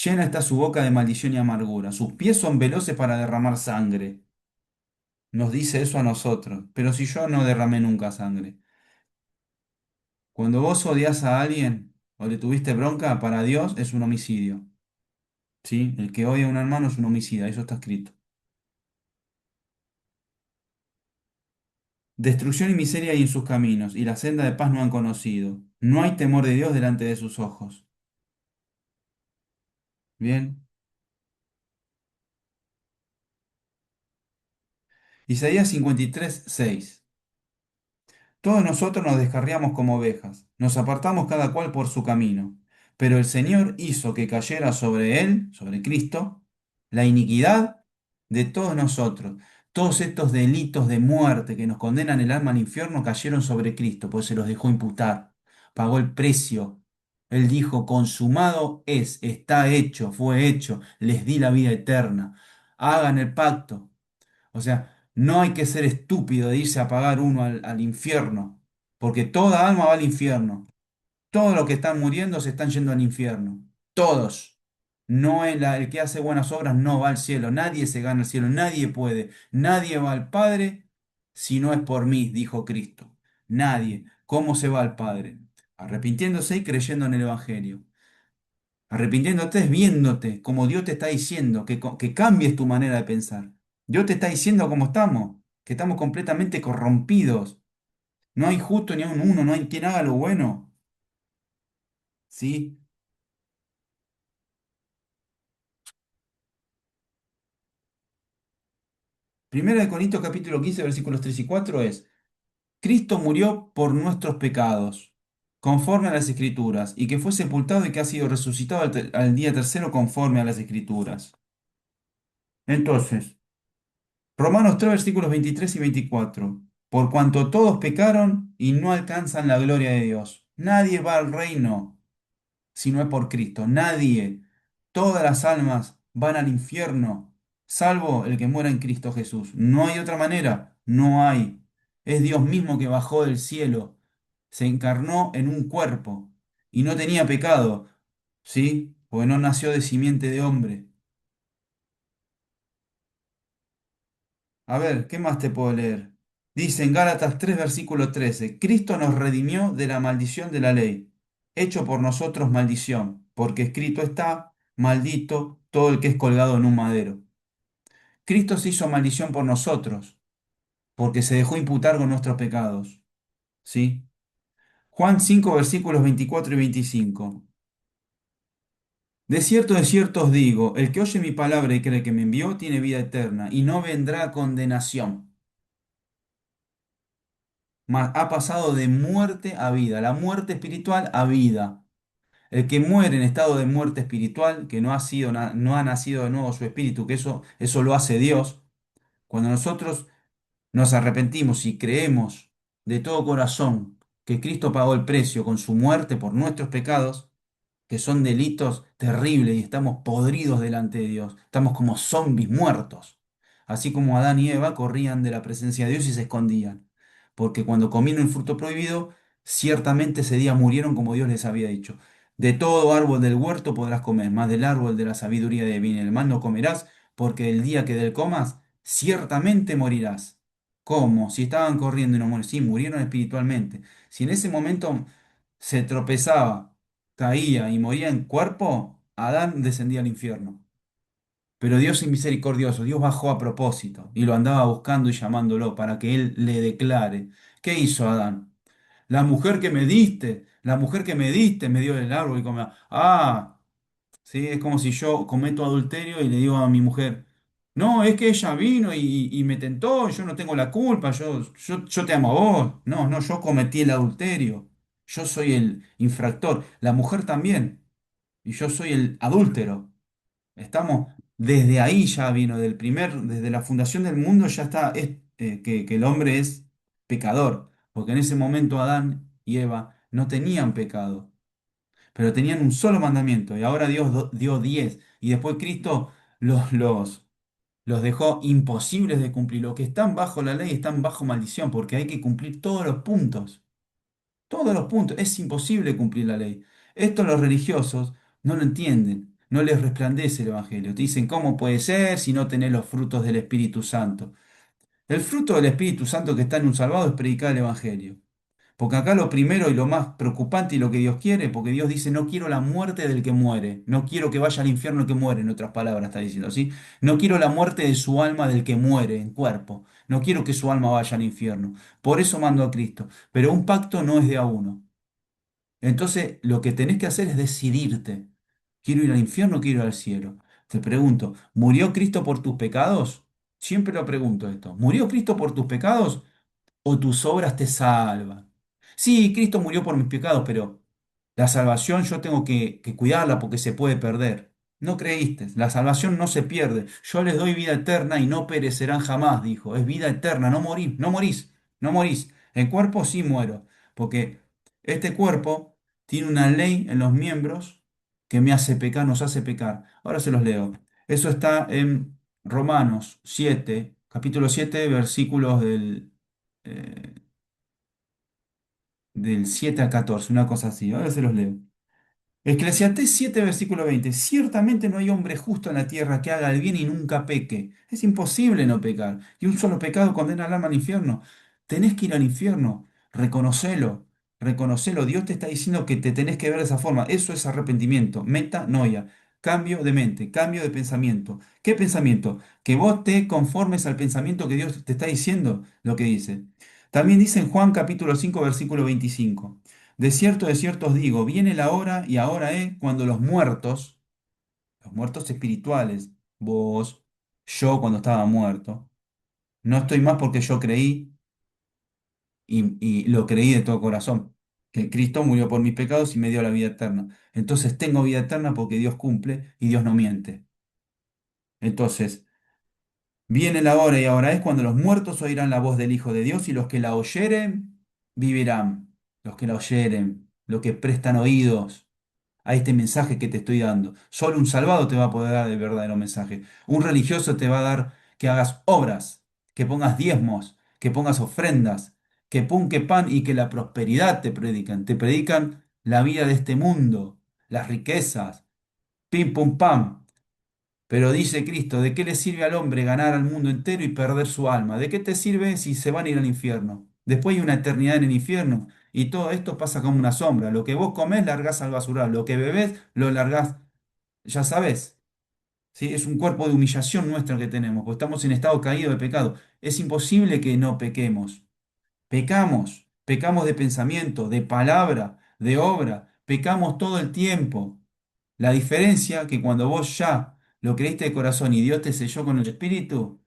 Llena está su boca de maldición y amargura, sus pies son veloces para derramar sangre. Nos dice eso a nosotros, pero si yo no derramé nunca sangre. Cuando vos odias a alguien o le tuviste bronca, para Dios es un homicidio. ¿Sí? El que odia a un hermano es un homicida, eso está escrito. Destrucción y miseria hay en sus caminos, y la senda de paz no han conocido. No hay temor de Dios delante de sus ojos. Bien. Isaías 53:6. Todos nosotros nos descarriamos como ovejas, nos apartamos cada cual por su camino, pero el Señor hizo que cayera sobre él, sobre Cristo, la iniquidad de todos nosotros. Todos estos delitos de muerte que nos condenan el alma al infierno cayeron sobre Cristo, pues se los dejó imputar, pagó el precio. Él dijo, consumado es, está hecho, fue hecho, les di la vida eterna. Hagan el pacto. O sea, no hay que ser estúpido de irse a pagar uno al infierno, porque toda alma va al infierno. Todos los que están muriendo se están yendo al infierno. Todos. No el que hace buenas obras no va al cielo. Nadie se gana el cielo. Nadie puede. Nadie va al Padre si no es por mí, dijo Cristo. Nadie. ¿Cómo se va al Padre? Arrepintiéndose y creyendo en el Evangelio. Arrepintiéndote es viéndote como Dios te está diciendo, que cambies tu manera de pensar. Dios te está diciendo cómo estamos, que estamos completamente corrompidos. No hay justo ni aun uno, no hay quien haga lo bueno. ¿Sí? Primera de Corintios capítulo 15 versículos 3 y 4 es, Cristo murió por nuestros pecados, conforme a las Escrituras, y que fue sepultado y que ha sido resucitado al día tercero conforme a las Escrituras. Entonces, Romanos 3 versículos 23 y 24. Por cuanto todos pecaron y no alcanzan la gloria de Dios. Nadie va al reino si no es por Cristo. Nadie. Todas las almas van al infierno salvo el que muera en Cristo Jesús. No hay otra manera, no hay. Es Dios mismo que bajó del cielo, se encarnó en un cuerpo y no tenía pecado, ¿sí? Porque no nació de simiente de hombre. A ver, ¿qué más te puedo leer? Dice en Gálatas 3, versículo 13, Cristo nos redimió de la maldición de la ley, hecho por nosotros maldición, porque escrito está, maldito todo el que es colgado en un madero. Cristo se hizo maldición por nosotros, porque se dejó imputar con nuestros pecados. ¿Sí? Juan 5 versículos 24 y 25. De cierto os digo, el que oye mi palabra y cree que me envió, tiene vida eterna, y no vendrá a condenación, mas ha pasado de muerte a vida, la muerte espiritual a vida. El que muere en estado de muerte espiritual, que no ha sido, no ha nacido de nuevo su espíritu, que eso lo hace Dios, cuando nosotros nos arrepentimos y creemos de todo corazón que Cristo pagó el precio con su muerte por nuestros pecados, que son delitos terribles y estamos podridos delante de Dios. Estamos como zombies muertos. Así como Adán y Eva corrían de la presencia de Dios y se escondían. Porque cuando comieron el fruto prohibido, ciertamente ese día murieron como Dios les había dicho. De todo árbol del huerto podrás comer, mas del árbol de la sabiduría de bien y del mal no comerás, porque el día que del comas, ciertamente morirás. ¿Cómo? Si estaban corriendo y no murieron. Sí, murieron espiritualmente. Si en ese momento se tropezaba, caía y moría en cuerpo, Adán descendía al infierno. Pero Dios es misericordioso, Dios bajó a propósito y lo andaba buscando y llamándolo para que él le declare. ¿Qué hizo Adán? La mujer que me diste me dio el árbol y comió. Ah, sí, es como si yo cometo adulterio y le digo a mi mujer, no, es que ella vino y me tentó, yo no tengo la culpa, yo te amo a vos. No, no, yo cometí el adulterio, yo soy el infractor, la mujer también, y yo soy el adúltero. Estamos, desde ahí ya vino, desde la fundación del mundo ya está, que el hombre es pecador, porque en ese momento Adán y Eva no tenían pecado, pero tenían un solo mandamiento y ahora Dios dio 10 y después Cristo los dejó imposibles de cumplir. Los que están bajo la ley están bajo maldición porque hay que cumplir todos los puntos. Todos los puntos. Es imposible cumplir la ley. Esto los religiosos no lo entienden. No les resplandece el Evangelio. Te dicen, ¿cómo puede ser si no tenés los frutos del Espíritu Santo? El fruto del Espíritu Santo que está en un salvado es predicar el Evangelio. Porque acá lo primero y lo más preocupante y lo que Dios quiere, porque Dios dice, no quiero la muerte del que muere, no quiero que vaya al infierno el que muere, en otras palabras está diciendo, ¿sí? No quiero la muerte de su alma del que muere en cuerpo, no quiero que su alma vaya al infierno. Por eso mando a Cristo. Pero un pacto no es de a uno. Entonces, lo que tenés que hacer es decidirte. ¿Quiero ir al infierno o quiero ir al cielo? Te pregunto, ¿murió Cristo por tus pecados? Siempre lo pregunto esto. ¿Murió Cristo por tus pecados o tus obras te salvan? Sí, Cristo murió por mis pecados, pero la salvación yo tengo que cuidarla porque se puede perder. No creíste, la salvación no se pierde. Yo les doy vida eterna y no perecerán jamás, dijo. Es vida eterna, no morís, no morís, no morís. En cuerpo sí muero, porque este cuerpo tiene una ley en los miembros que me hace pecar, nos hace pecar. Ahora se los leo. Eso está en Romanos 7, capítulo 7, versículos eh, del 7 al 14, una cosa así. Ahora se los leo. Eclesiastés 7, versículo 20. Ciertamente no hay hombre justo en la tierra que haga el bien y nunca peque. Es imposible no pecar. Y un solo pecado condena al alma al infierno. Tenés que ir al infierno. Reconocelo. Reconocelo. Dios te está diciendo que te tenés que ver de esa forma. Eso es arrepentimiento. Metanoia. Cambio de mente. Cambio de pensamiento. ¿Qué pensamiento? Que vos te conformes al pensamiento que Dios te está diciendo. Lo que dice. También dice en Juan capítulo 5, versículo 25. De cierto os digo, viene la hora y ahora es cuando los muertos espirituales, vos, yo cuando estaba muerto, no estoy más porque yo creí y lo creí de todo corazón, que Cristo murió por mis pecados y me dio la vida eterna. Entonces tengo vida eterna porque Dios cumple y Dios no miente. Entonces, viene la hora y ahora es cuando los muertos oirán la voz del Hijo de Dios y los que la oyeren vivirán. Los que la oyeren, los que prestan oídos. a este mensaje que te estoy dando. Solo un salvado te va a poder dar el verdadero mensaje. Un religioso te va a dar que hagas obras, que pongas diezmos, que pongas ofrendas, que pun, que pan y que la prosperidad te predican. Te predican la vida de este mundo, las riquezas, pim pum pam. Pero dice Cristo, ¿de qué le sirve al hombre ganar al mundo entero y perder su alma? ¿De qué te sirve si se van a ir al infierno? Después hay una eternidad en el infierno y todo esto pasa como una sombra. Lo que vos comés largás al basural, lo que bebés lo largás, ya sabés. ¿Sí? Es un cuerpo de humillación nuestra que tenemos, porque estamos en estado caído de pecado. Es imposible que no pequemos. Pecamos, pecamos de pensamiento, de palabra, de obra, pecamos todo el tiempo. La diferencia que cuando vos ya lo creíste de corazón y Dios te selló con el Espíritu,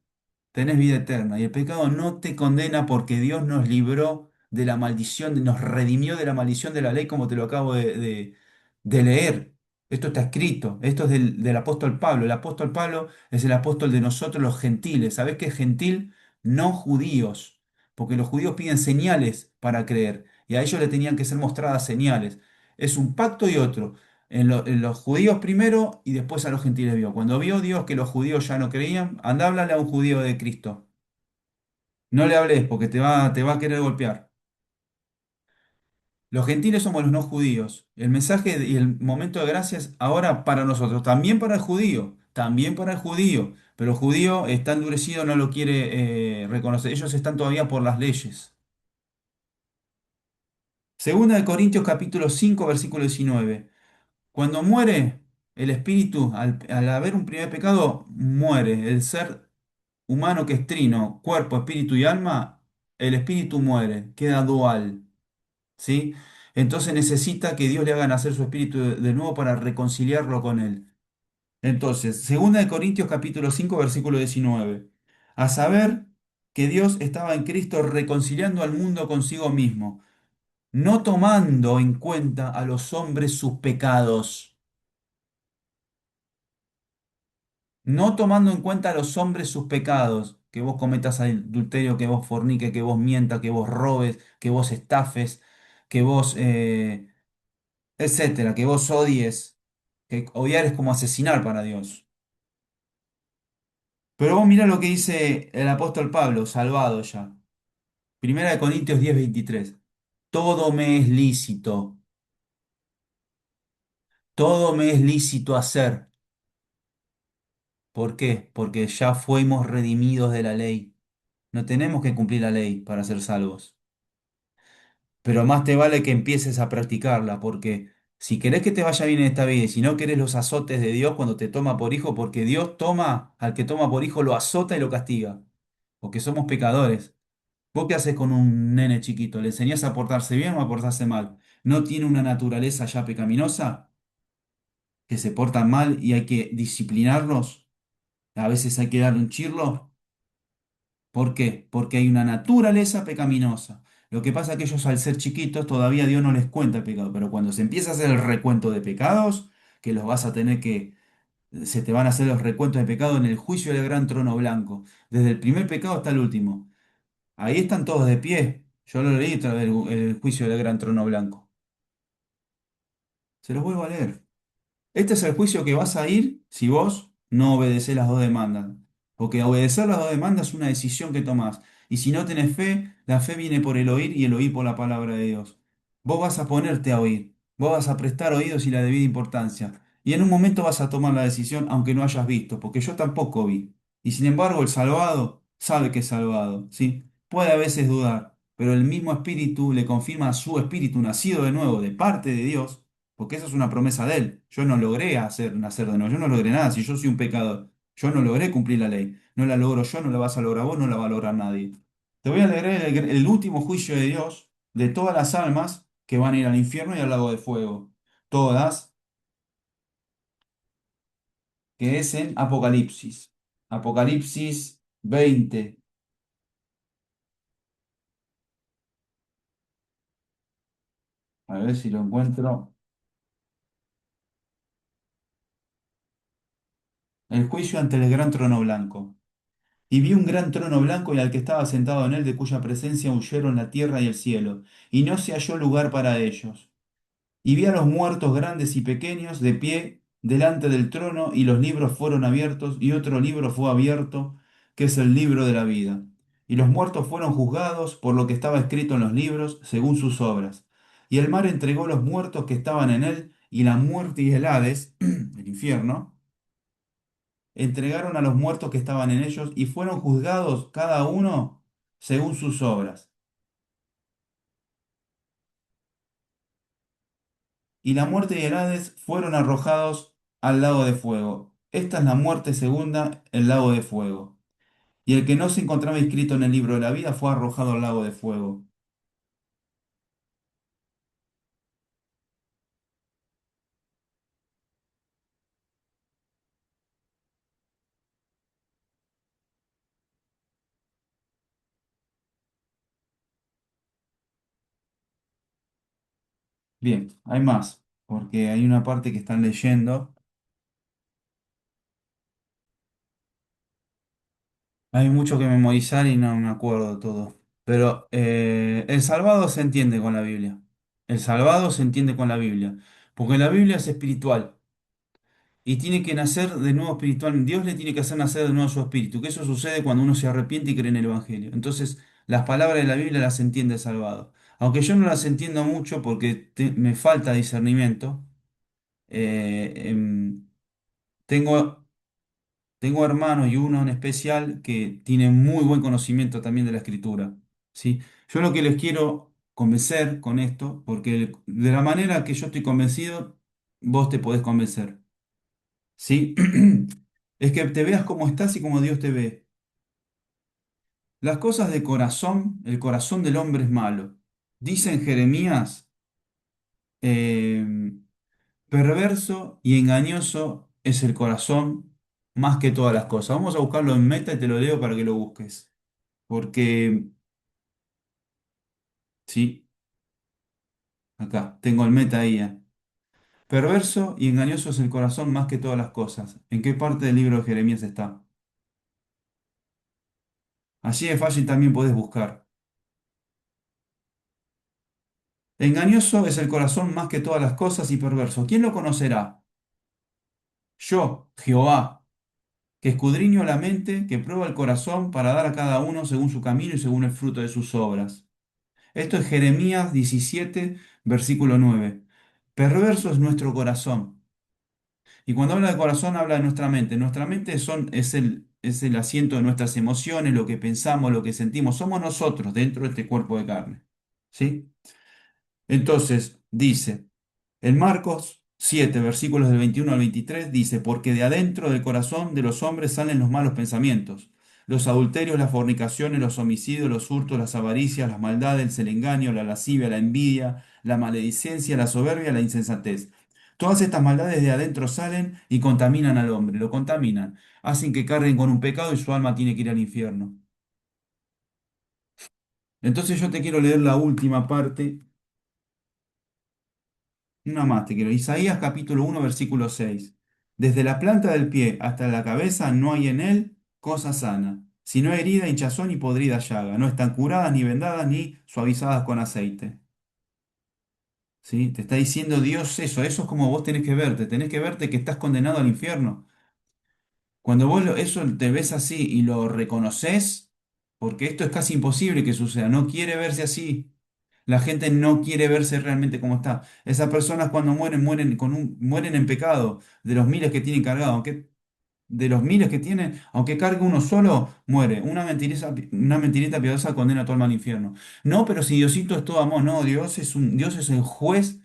tenés vida eterna. Y el pecado no te condena porque Dios nos libró de la maldición, nos redimió de la maldición de la ley, como te lo acabo de leer. Esto está escrito, esto es del apóstol Pablo. El apóstol Pablo es el apóstol de nosotros los gentiles. ¿Sabés qué es gentil? No judíos, porque los judíos piden señales para creer y a ellos le tenían que ser mostradas señales. Es un pacto y otro. En los judíos primero y después a los gentiles vio. Cuando vio Dios que los judíos ya no creían, anda, háblale a un judío de Cristo. No le hables porque te va a querer golpear. Los gentiles somos los no judíos. El mensaje y el momento de gracia es ahora para nosotros, también para el judío, también para el judío. Pero el judío está endurecido, no lo quiere reconocer. Ellos están todavía por las leyes. Segunda de Corintios capítulo 5 versículo 19. Cuando muere el espíritu, al haber un primer pecado, muere el ser humano que es trino, cuerpo, espíritu y alma, el espíritu muere, queda dual, ¿sí? Entonces necesita que Dios le haga nacer su espíritu de nuevo para reconciliarlo con él. Entonces, segunda de Corintios capítulo 5 versículo 19. A saber que Dios estaba en Cristo reconciliando al mundo consigo mismo, no tomando en cuenta a los hombres sus pecados, no tomando en cuenta a los hombres sus pecados, que vos cometas adulterio, que vos forniques, que vos mientas, que vos robes, que vos estafes, que vos, etcétera, que vos odies, que odiar es como asesinar para Dios. Pero vos mirá lo que dice el apóstol Pablo, salvado ya. Primera de Corintios 10:23. Todo me es lícito, todo me es lícito hacer. ¿Por qué? Porque ya fuimos redimidos de la ley. No tenemos que cumplir la ley para ser salvos. Pero más te vale que empieces a practicarla, porque si querés que te vaya bien en esta vida y si no querés los azotes de Dios cuando te toma por hijo, porque Dios toma al que toma por hijo, lo azota y lo castiga, porque somos pecadores. ¿Vos qué haces con un nene chiquito? ¿Le enseñás a portarse bien o a portarse mal? ¿No tiene una naturaleza ya pecaminosa que se portan mal y hay que disciplinarlos? A veces hay que darle un chirlo. ¿Por qué? Porque hay una naturaleza pecaminosa. Lo que pasa es que ellos al ser chiquitos todavía Dios no les cuenta el pecado, pero cuando se empieza a hacer el recuento de pecados, que los vas a tener que, se te van a hacer los recuentos de pecado en el juicio del gran trono blanco, desde el primer pecado hasta el último. Ahí están todos de pie. Yo lo leí otra vez el juicio del gran trono blanco. Se los vuelvo a leer. Este es el juicio que vas a ir si vos no obedecés las dos demandas. Porque obedecer las dos demandas es una decisión que tomás. Y si no tenés fe, la fe viene por el oír y el oír por la palabra de Dios. Vos vas a ponerte a oír. Vos vas a prestar oídos y la debida importancia. Y en un momento vas a tomar la decisión aunque no hayas visto, porque yo tampoco vi. Y sin embargo, el salvado sabe que es salvado, ¿sí? Puede a veces dudar, pero el mismo espíritu le confirma a su espíritu nacido de nuevo de parte de Dios porque esa es una promesa de él. Yo no logré hacer nacer de nuevo, yo no logré nada, si yo soy un pecador, yo no logré cumplir la ley. No la logro yo, no la vas a lograr vos, no la va a lograr nadie. Te voy a leer el último juicio de Dios de todas las almas que van a ir al infierno y al lago de fuego. Todas, que es en Apocalipsis. Apocalipsis 20. A ver si lo encuentro. El juicio ante el gran trono blanco. Y vi un gran trono blanco y al que estaba sentado en él, de cuya presencia huyeron la tierra y el cielo, y no se halló lugar para ellos. Y vi a los muertos grandes y pequeños de pie delante del trono, y los libros fueron abiertos, y otro libro fue abierto, que es el libro de la vida. Y los muertos fueron juzgados por lo que estaba escrito en los libros, según sus obras. Y el mar entregó los muertos que estaban en él, y la muerte y el Hades, el infierno, entregaron a los muertos que estaban en ellos, y fueron juzgados cada uno según sus obras. Y la muerte y el Hades fueron arrojados al lago de fuego. Esta es la muerte segunda, el lago de fuego. Y el que no se encontraba inscrito en el libro de la vida fue arrojado al lago de fuego. Bien, hay más, porque hay una parte que están leyendo. Hay mucho que memorizar y no me acuerdo todo. Pero el salvado se entiende con la Biblia. El salvado se entiende con la Biblia. Porque la Biblia es espiritual. Y tiene que nacer de nuevo espiritualmente. Dios le tiene que hacer nacer de nuevo su espíritu, que eso sucede cuando uno se arrepiente y cree en el Evangelio. Entonces, las palabras de la Biblia las entiende el salvado. Aunque yo no las entiendo mucho porque me falta discernimiento, eh, em, tengo, tengo hermanos y uno en especial que tiene muy buen conocimiento también de la Escritura. ¿Sí? Yo lo que les quiero convencer con esto, porque de la manera que yo estoy convencido, vos te podés convencer. ¿Sí? Es que te veas como estás y como Dios te ve. Las cosas de corazón, el corazón del hombre es malo. Dice en Jeremías, eh, perverso y engañoso es el corazón más que todas las cosas. Vamos a buscarlo en Meta y te lo leo para que lo busques. Porque, sí, acá, tengo el Meta ahí. Perverso y engañoso es el corazón más que todas las cosas. ¿En qué parte del libro de Jeremías está? Así de fácil también puedes buscar. Engañoso es el corazón más que todas las cosas y perverso. ¿Quién lo conocerá? Yo, Jehová, que escudriño la mente, que prueba el corazón para dar a cada uno según su camino y según el fruto de sus obras. Esto es Jeremías 17, versículo 9. Perverso es nuestro corazón. Y cuando habla de corazón, habla de nuestra mente. Nuestra mente es el asiento de nuestras emociones, lo que pensamos, lo que sentimos. Somos nosotros dentro de este cuerpo de carne. ¿Sí? Entonces, dice. En Marcos 7, versículos del 21 al 23 dice, porque de adentro del corazón de los hombres salen los malos pensamientos, los adulterios, las fornicaciones, los homicidios, los hurtos, las avaricias, las maldades, el engaño, la lascivia, la envidia, la maledicencia, la soberbia, la insensatez. Todas estas maldades de adentro salen y contaminan al hombre, lo contaminan, hacen que carguen con un pecado y su alma tiene que ir al infierno. Entonces yo te quiero leer la última parte. Una más te quiero. Isaías capítulo 1 versículo 6. Desde la planta del pie hasta la cabeza no hay en él cosa sana, sino herida, hinchazón y podrida llaga. No están curadas ni vendadas ni suavizadas con aceite. ¿Sí? Te está diciendo Dios eso. Eso es como vos tenés que verte que estás condenado al infierno. Cuando vos eso te ves así y lo reconoces, porque esto es casi imposible que suceda, no quiere verse así. La gente no quiere verse realmente como está. Esas personas cuando mueren, mueren en pecado, de los miles que tienen cargado, aunque de los miles que tienen, aunque cargue uno solo, muere. Una mentirita piadosa condena a tu alma al infierno. No, pero si Diosito es todo amor, no, Dios es el juez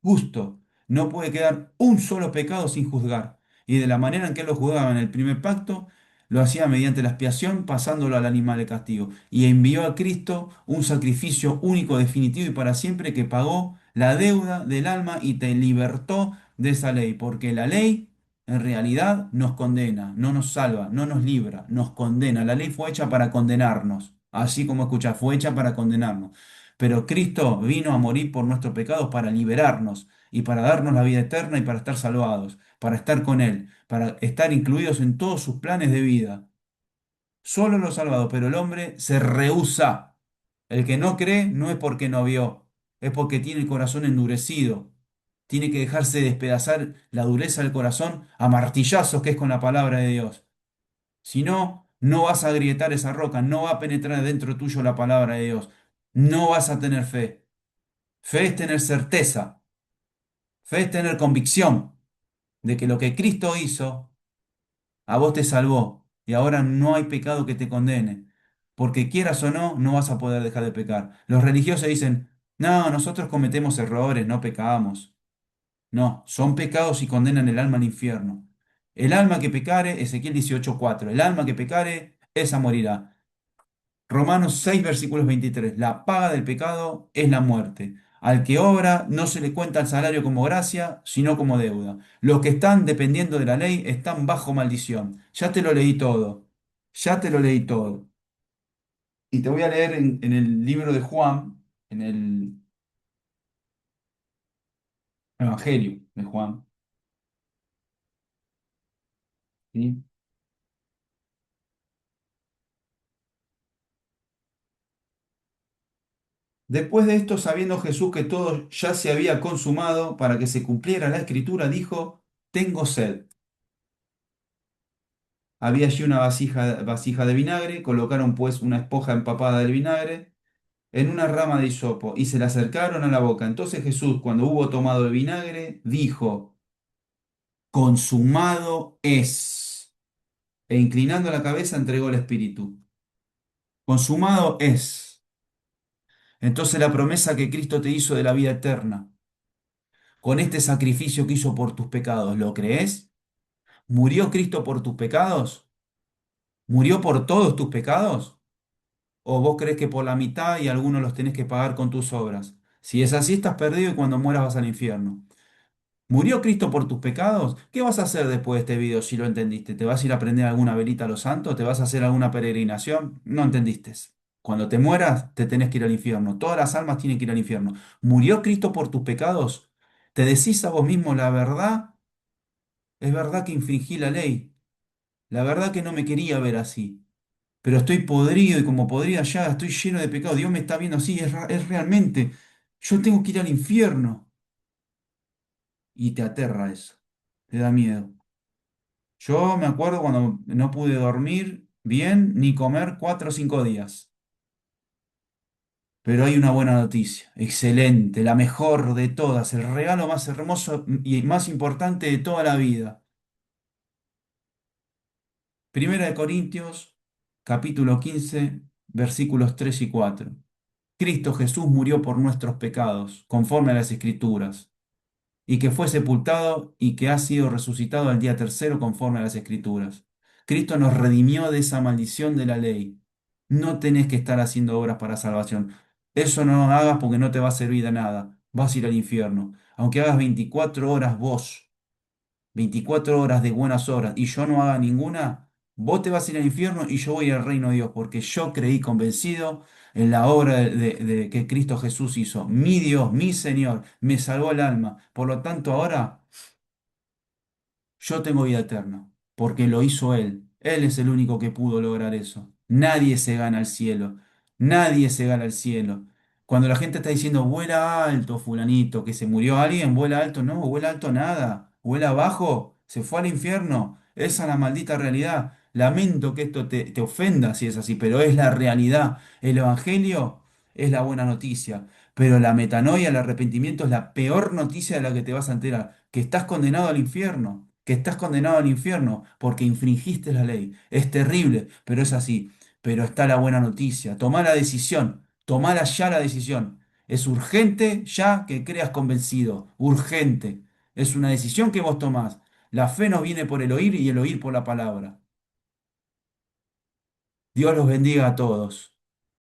justo. No puede quedar un solo pecado sin juzgar. Y de la manera en que él lo juzgaba en el primer pacto, lo hacía mediante la expiación, pasándolo al animal de castigo. Y envió a Cristo un sacrificio único, definitivo y para siempre que pagó la deuda del alma y te libertó de esa ley. Porque la ley en realidad nos condena, no nos salva, no nos libra, nos condena. La ley fue hecha para condenarnos. Así como escuchás, fue hecha para condenarnos. Pero Cristo vino a morir por nuestros pecados para liberarnos y para darnos la vida eterna y para estar salvados, para estar con Él, para estar incluidos en todos sus planes de vida. Solo los salvados, pero el hombre se rehúsa. El que no cree no es porque no vio, es porque tiene el corazón endurecido. Tiene que dejarse despedazar la dureza del corazón a martillazos que es con la palabra de Dios. Si no, no vas a agrietar esa roca, no va a penetrar dentro tuyo la palabra de Dios. No vas a tener fe. Fe es tener certeza, fe es tener convicción de que lo que Cristo hizo a vos te salvó y ahora no hay pecado que te condene. Porque quieras o no, no vas a poder dejar de pecar. Los religiosos dicen, no, nosotros cometemos errores, no pecamos. No, son pecados y condenan el alma al infierno. El alma que pecare, Ezequiel 18:4, el alma que pecare, esa morirá. Romanos 6, versículos 23, la paga del pecado es la muerte. Al que obra no se le cuenta el salario como gracia, sino como deuda. Los que están dependiendo de la ley están bajo maldición. Ya te lo leí todo. Ya te lo leí todo. Y te voy a leer en el libro de Juan, en el Evangelio de Juan. ¿Sí? Después de esto, sabiendo Jesús que todo ya se había consumado para que se cumpliera la escritura, dijo, tengo sed. Había allí una vasija de vinagre, colocaron pues una esponja empapada del vinagre en una rama de hisopo y se la acercaron a la boca. Entonces Jesús, cuando hubo tomado el vinagre, dijo, consumado es. E inclinando la cabeza entregó el espíritu. Consumado es. Entonces la promesa que Cristo te hizo de la vida eterna, con este sacrificio que hizo por tus pecados, ¿lo crees? ¿Murió Cristo por tus pecados? ¿Murió por todos tus pecados? ¿O vos crees que por la mitad y algunos los tenés que pagar con tus obras? Si es así, estás perdido y cuando mueras vas al infierno. ¿Murió Cristo por tus pecados? ¿Qué vas a hacer después de este video si lo entendiste? ¿Te vas a ir a prender alguna velita a los santos? ¿Te vas a hacer alguna peregrinación? No entendiste. Cuando te mueras, te tenés que ir al infierno. Todas las almas tienen que ir al infierno. ¿Murió Cristo por tus pecados? ¿Te decís a vos mismo la verdad? Es verdad que infringí la ley. La verdad que no me quería ver así. Pero estoy podrido y como podrida ya, estoy lleno de pecado. Dios me está viendo así, es realmente. Yo tengo que ir al infierno. Y te aterra eso. Te da miedo. Yo me acuerdo cuando no pude dormir bien ni comer 4 o 5 días. Pero hay una buena noticia. Excelente, la mejor de todas, el regalo más hermoso y más importante de toda la vida. Primera de Corintios, capítulo 15, versículos 3 y 4. Cristo Jesús murió por nuestros pecados, conforme a las Escrituras, y que fue sepultado y que ha sido resucitado al día tercero, conforme a las Escrituras. Cristo nos redimió de esa maldición de la ley. No tenés que estar haciendo obras para salvación. Eso no lo hagas porque no te va a servir de nada. Vas a ir al infierno. Aunque hagas 24 horas vos 24 horas de buenas obras y yo no haga ninguna, vos te vas a ir al infierno y yo voy al reino de Dios, porque yo creí convencido en la obra de que Cristo Jesús hizo. Mi Dios, mi Señor, me salvó el alma. Por lo tanto, ahora yo tengo vida eterna, porque lo hizo Él. Él es el único que pudo lograr eso. Nadie se gana al cielo. Nadie se gana al cielo. Cuando la gente está diciendo, vuela alto, fulanito, que se murió alguien, vuela alto, no, vuela alto nada. Vuela abajo, se fue al infierno. Esa es la maldita realidad. Lamento que esto te ofenda si es así, pero es la realidad. El Evangelio es la buena noticia. Pero la metanoia, el arrepentimiento es la peor noticia de la que te vas a enterar, que estás condenado al infierno, que estás condenado al infierno porque infringiste la ley. Es terrible, pero es así. Pero está la buena noticia. Tomá la decisión, tomala ya la decisión. Es urgente ya que creas convencido, urgente. Es una decisión que vos tomás. La fe nos viene por el oír y el oír por la palabra. Dios los bendiga a todos.